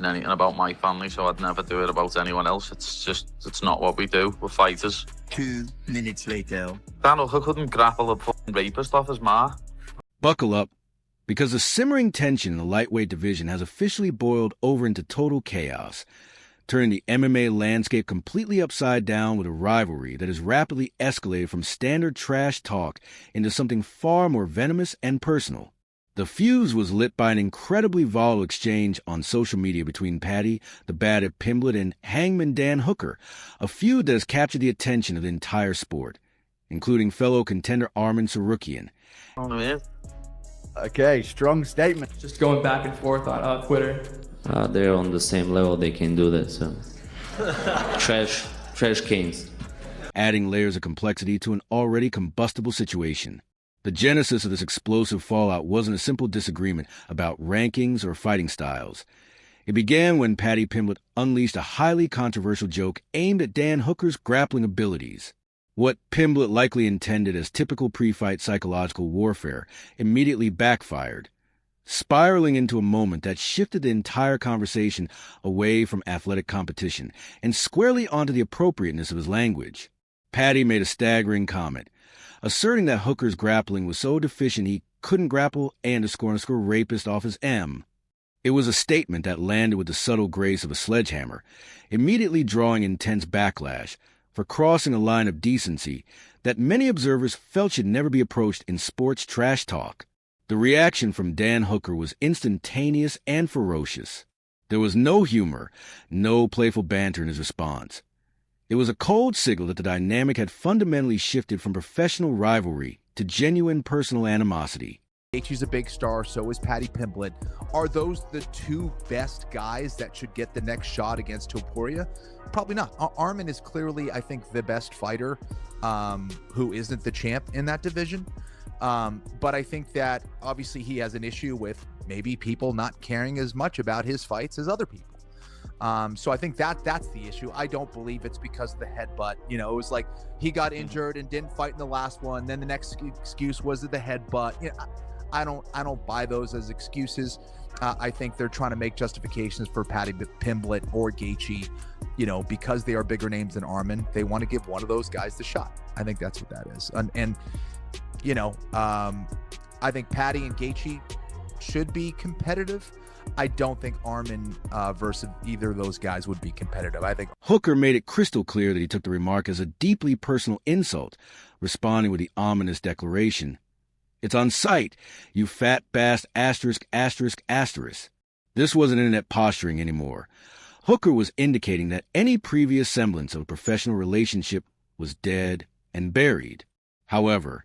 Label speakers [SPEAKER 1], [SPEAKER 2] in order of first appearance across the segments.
[SPEAKER 1] anything about my family, so I'd never do it about anyone else. It's not what we do. We're fighters.
[SPEAKER 2] 2 minutes later.
[SPEAKER 1] Dan Hooker couldn't grapple a fucking rapist off his ma.
[SPEAKER 3] Buckle up, because the simmering tension in the lightweight division has officially boiled over into total chaos, turning the MMA landscape completely upside down with a rivalry that has rapidly escalated from standard trash talk into something far more venomous and personal. The fuse was lit by an incredibly volatile exchange on social media between Paddy the Paddy Pimblett and Hangman Dan Hooker, a feud that has captured the attention of the entire sport, including fellow contender Arman Tsarukyan.
[SPEAKER 1] Oh, man.
[SPEAKER 4] Okay, strong statement.
[SPEAKER 5] Just going back and forth on Twitter.
[SPEAKER 6] They're on the same level, they can do that, so. Trash kings.
[SPEAKER 3] Adding layers of complexity to an already combustible situation. The genesis of this explosive fallout wasn't a simple disagreement about rankings or fighting styles. It began when Paddy Pimblett unleashed a highly controversial joke aimed at Dan Hooker's grappling abilities. What Pimblett likely intended as typical pre-fight psychological warfare immediately backfired, spiraling into a moment that shifted the entire conversation away from athletic competition and squarely onto the appropriateness of his language. Paddy made a staggering comment, asserting that Hooker's grappling was so deficient he couldn't grapple _rapist off his M. It was a statement that landed with the subtle grace of a sledgehammer, immediately drawing intense backlash for crossing a line of decency that many observers felt should never be approached in sports trash talk. The reaction from Dan Hooker was instantaneous and ferocious. There was no humor, no playful banter in his response. It was a cold signal that the dynamic had fundamentally shifted from professional rivalry to genuine personal animosity.
[SPEAKER 4] Gaethje's a big star, so is Paddy Pimblett. Are those the two best guys that should get the next shot against Topuria? Probably not. Arman is clearly, I think, the best fighter who isn't the champ in that division. But I think that obviously he has an issue with maybe people not caring as much about his fights as other people. So I think that's the issue. I don't believe it's because of the headbutt. You know, it was like he got injured and didn't fight in the last one. Then the next excuse was the headbutt. You know, I don't buy those as excuses. I think they're trying to make justifications for Paddy Pimblett or Gaethje, you know, because they are bigger names than Arman. They want to give one of those guys the shot. I think that's what that is. And you know, I think Paddy and Gaethje should be competitive. I don't think Arman versus either of those guys would be competitive. I think
[SPEAKER 3] Hooker made it crystal clear that he took the remark as a deeply personal insult, responding with the ominous declaration, "It's on sight, you fat bass ******. This wasn't internet posturing anymore. Hooker was indicating that any previous semblance of a professional relationship was dead and buried. However,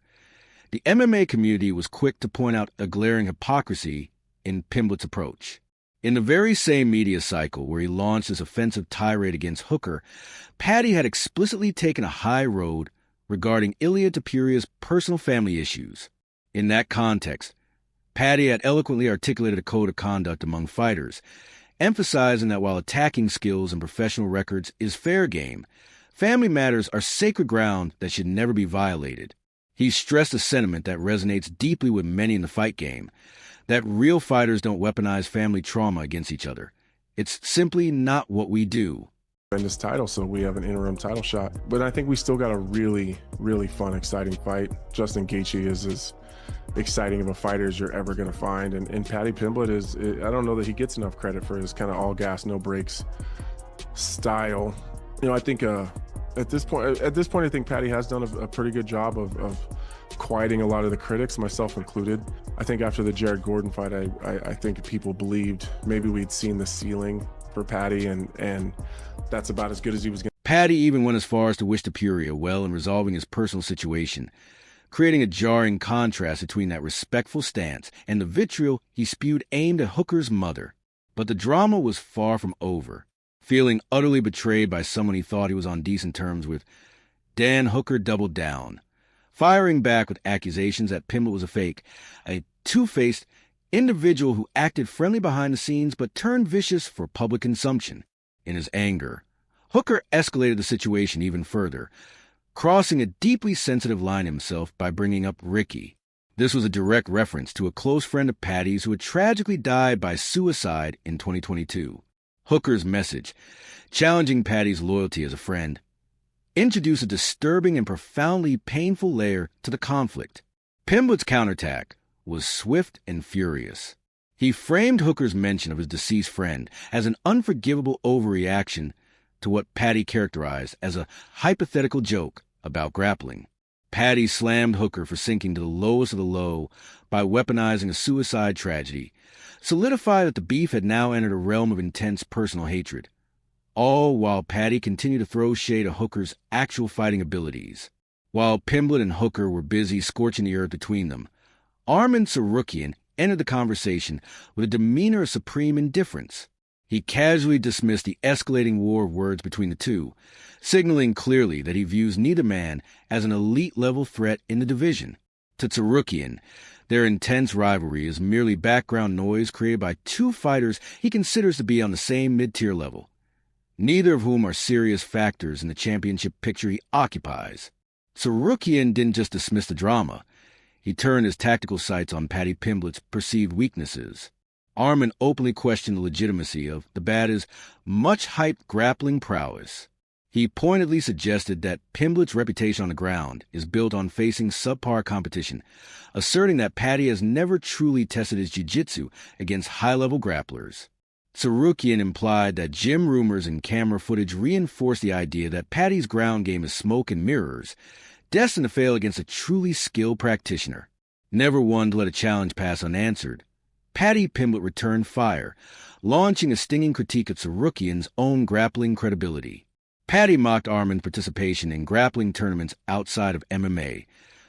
[SPEAKER 3] the MMA community was quick to point out a glaring hypocrisy in Pimblett's approach. In the very same media cycle where he launched his offensive tirade against Hooker, Paddy had explicitly taken a high road regarding Ilia Topuria's personal family issues. In that context, Paddy had eloquently articulated a code of conduct among fighters, emphasizing that while attacking skills and professional records is fair game, family matters are sacred ground that should never be violated. He stressed a sentiment that resonates deeply with many in the fight game, that real fighters don't weaponize family trauma against each other. It's simply not what we do.
[SPEAKER 7] In this title, so we have an interim title shot. But I think we still got a really, really fun, exciting fight. Justin Gaethje is as exciting of a fighter as you're ever going to find. And Paddy Pimblett is, I don't know that he gets enough credit for his kind of all gas, no brakes style. You know, I think at this point, I think Paddy has done a pretty good job of quieting a lot of the critics, myself included. I think after the Jared Gordon fight, I think people believed maybe we'd seen the ceiling for Paddy, and that's about as good as he was going to.
[SPEAKER 3] Paddy even went as far as to wish Topuria well in resolving his personal situation, creating a jarring contrast between that respectful stance and the vitriol he spewed aimed at Hooker's mother. But the drama was far from over. Feeling utterly betrayed by someone he thought he was on decent terms with, Dan Hooker doubled down, firing back with accusations that Pimblett was a fake, a two-faced individual who acted friendly behind the scenes but turned vicious for public consumption. In his anger, Hooker escalated the situation even further, crossing a deeply sensitive line himself by bringing up Ricky. This was a direct reference to a close friend of Paddy's who had tragically died by suicide in 2022. Hooker's message, challenging Paddy's loyalty as a friend, introduced a disturbing and profoundly painful layer to the conflict. Pimblett's counterattack was swift and furious. He framed Hooker's mention of his deceased friend as an unforgivable overreaction to what Paddy characterized as a hypothetical joke about grappling. Paddy slammed Hooker for sinking to the lowest of the low by weaponizing a suicide tragedy, solidified that the beef had now entered a realm of intense personal hatred, all while Paddy continued to throw shade at Hooker's actual fighting abilities. While Pimblett and Hooker were busy scorching the earth between them, Arman Tsarukyan entered the conversation with a demeanor of supreme indifference. He casually dismissed the escalating war of words between the two, signaling clearly that he views neither man as an elite-level threat in the division. To Tsarukyan, their intense rivalry is merely background noise created by two fighters he considers to be on the same mid-tier level, neither of whom are serious factors in the championship picture he occupies. Tsarukyan didn't just dismiss the drama. He turned his tactical sights on Paddy Pimblett's perceived weaknesses. Arman openly questioned the legitimacy of the Bad's much-hyped grappling prowess. He pointedly suggested that Pimblett's reputation on the ground is built on facing subpar competition, asserting that Paddy has never truly tested his jiu-jitsu against high-level grapplers. Tsarukyan implied that gym rumors and camera footage reinforced the idea that Paddy's ground game is smoke and mirrors, destined to fail against a truly skilled practitioner. Never one to let a challenge pass unanswered, Paddy Pimblett returned fire, launching a stinging critique of Tsarukyan's own grappling credibility. Paddy mocked Arman's participation in grappling tournaments outside of MMA,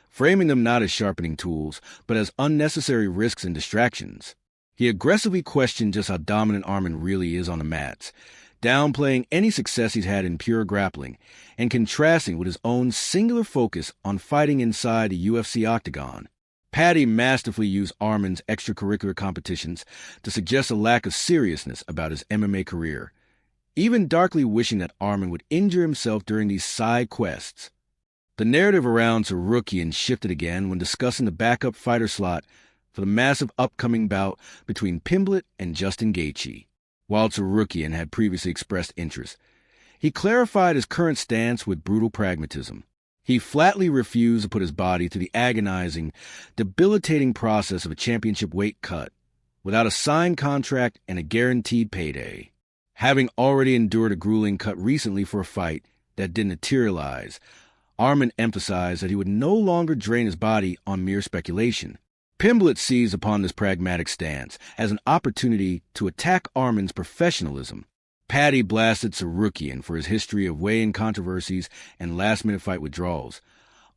[SPEAKER 3] framing them not as sharpening tools, but as unnecessary risks and distractions. He aggressively questioned just how dominant Arman really is on the mats, downplaying any success he's had in pure grappling, and contrasting with his own singular focus on fighting inside the UFC octagon. Paddy masterfully used Arman's extracurricular competitions to suggest a lack of seriousness about his MMA career, even darkly wishing that Arman would injure himself during these side quests. The narrative around Tsarukyan shifted again when discussing the backup fighter slot for the massive upcoming bout between Pimblett and Justin Gaethje. While Tsarukyan had previously expressed interest, he clarified his current stance with brutal pragmatism. He flatly refused to put his body through the agonizing, debilitating process of a championship weight cut without a signed contract and a guaranteed payday. Having already endured a grueling cut recently for a fight that didn't materialize, Arman emphasized that he would no longer drain his body on mere speculation. Pimblett seized upon this pragmatic stance as an opportunity to attack Arman's professionalism. Paddy blasted Tsarukyan for his history of weigh-in controversies and last-minute fight withdrawals,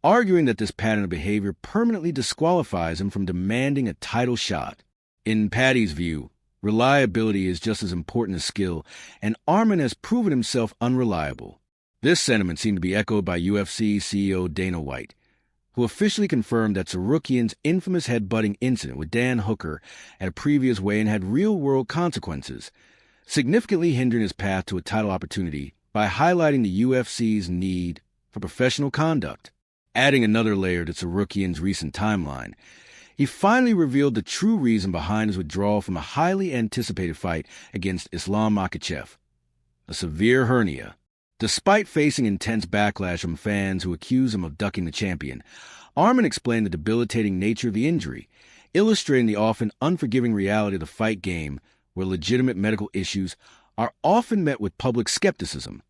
[SPEAKER 3] arguing that this pattern of behavior permanently disqualifies him from demanding a title shot. In Paddy's view, reliability is just as important as skill, and Arman has proven himself unreliable. This sentiment seemed to be echoed by UFC CEO Dana White, who officially confirmed that Tsarukyan's infamous headbutting incident with Dan Hooker at a previous weigh-in had real-world consequences, significantly hindering his path to a title opportunity by highlighting the UFC's need for professional conduct. Adding another layer to Tsarukyan's recent timeline, he finally revealed the true reason behind his withdrawal from a highly anticipated fight against Islam Makhachev: a severe hernia. Despite facing intense backlash from fans who accused him of ducking the champion, Arman explained the debilitating nature of the injury, illustrating the often unforgiving reality of the fight game, where legitimate medical issues are often met with public skepticism.